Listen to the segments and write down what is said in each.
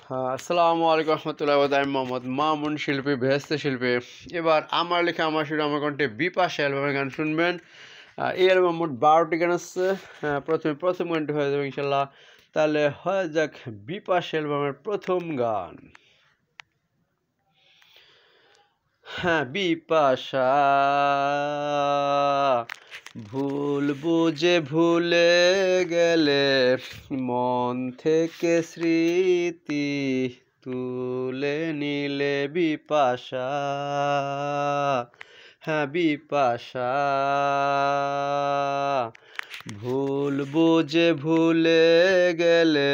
হ্যাঁ, আসসালামু আলাইকুম রহমতুল্লাহ আমি মোহাম্মদ মামুন শিল্পী বেহেস্ত শিল্পী। এবার আমার লেখা আমার সুরে আমার কণ্ঠে বিপাশা অ্যালবামের গান শুনবেন। এই অ্যালবাম মোট 12টি গান আছে। প্রথম গানটি হয়ে যাবে ইনশাল্লাহ। তাহলে হয়ে যাক বিপাশা অ্যালবামের প্রথম গান। হ্যাঁ, বিপাশা ভুল বুঝে ভুলে গেলে মন থেকে স্মৃতি তুলে নিলে বিপাশা। হ্যাঁ, বিপাশা ভুল বুঝে ভুলে গেলে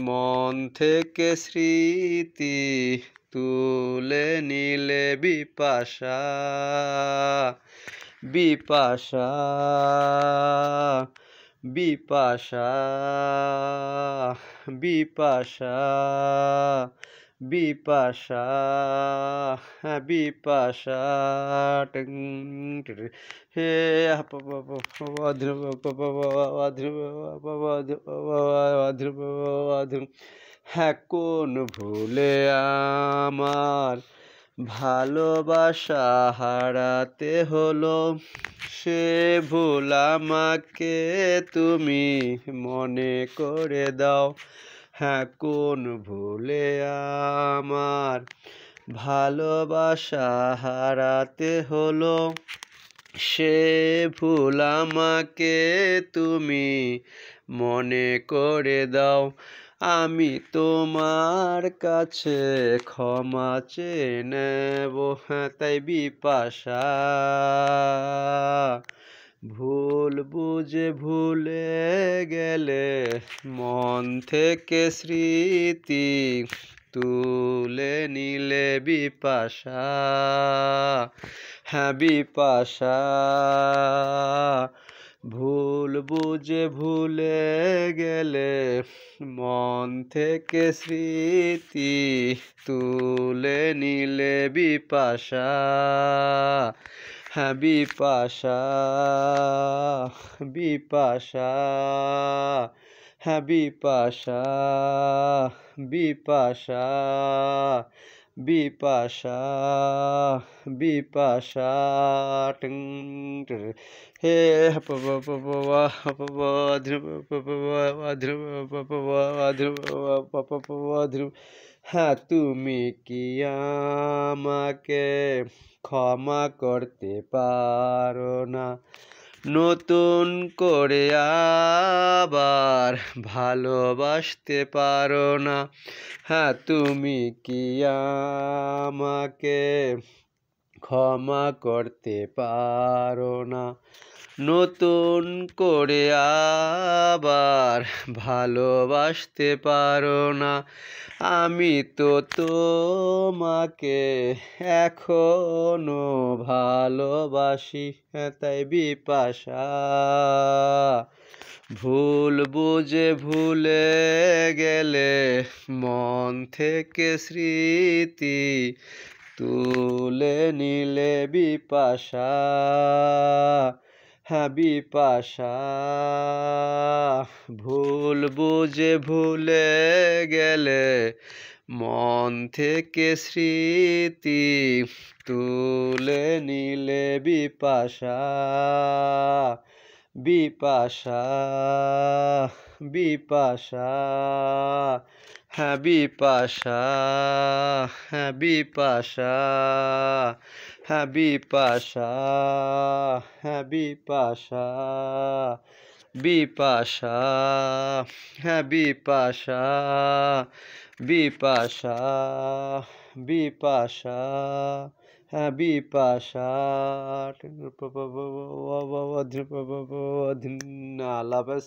মন থেকে স্মৃতি তুলে নিলে বিপাশা। বিপাশা বিপাশা বিপাশা বিপাশা বিপাশা হে হ্যাঁ, কোন ভুলে আমার ভালোবাসা হারাতে হলো, সে ভুল আমাকে তুমি মনে করে দাও। হ্যাঁ, কোন ভুলে আমার ভালোবাসা হারাতে হলো, সে ভুল আমাকে তুমি মনে করে দাও। আমি তোমার কাছে ক্ষমা চেয়ে নেব। হ্যাঁ, তাই বিপাশা ভুল বুঝে ভুলে গেলে মন থেকে স্মৃতি তুলে নিলে বিপাশা। হ্যাঁ, বিপাশা ভুল বুঝে ভুলে গেলে মন থেকে স্মৃতি তুলে নিলে বিপাশা। হ্যাঁ, বিপাশা বিপাশা হ্যাঁ, বিপাশা বিপাশা বিপাশা বিপাশা হে হ্যাঁ, তুমি কি আমাকে ক্ষমা করতে পারো না, নতুন করে আবার ভালোবাসতে পারো না? হ্যাঁ, তুমি কি আমাকে ক্ষমা করতে পারো না, নতুন করে আবার ভালোবাসতে পারো না? আমি তো তোমাকে এখনো ভালোবাসি। হ্যাঁ, তাই বিপাশা ভুল বুঝে ভুলে গেলে মন থেকে স্মৃতি তুলে নিলে বিপাশা। হ্যাঁ, বিপাশা ভুল বুঝে ভুলে গেলে মন থেকে স্মৃতি তুলে নিলে বিপাশা। বিপাশা বিপাশা হ্যাঁ, বিপাশা হ্যাঁ, বিপাশা হ্যাঁ, বিপাশা হ্যাঁ, বিপাশা বিপাশা হ্যাঁ, বিপাশা বিপাশা বিপাশা হ্যাঁ, বিপাশা আল্লাহ হাফেজ।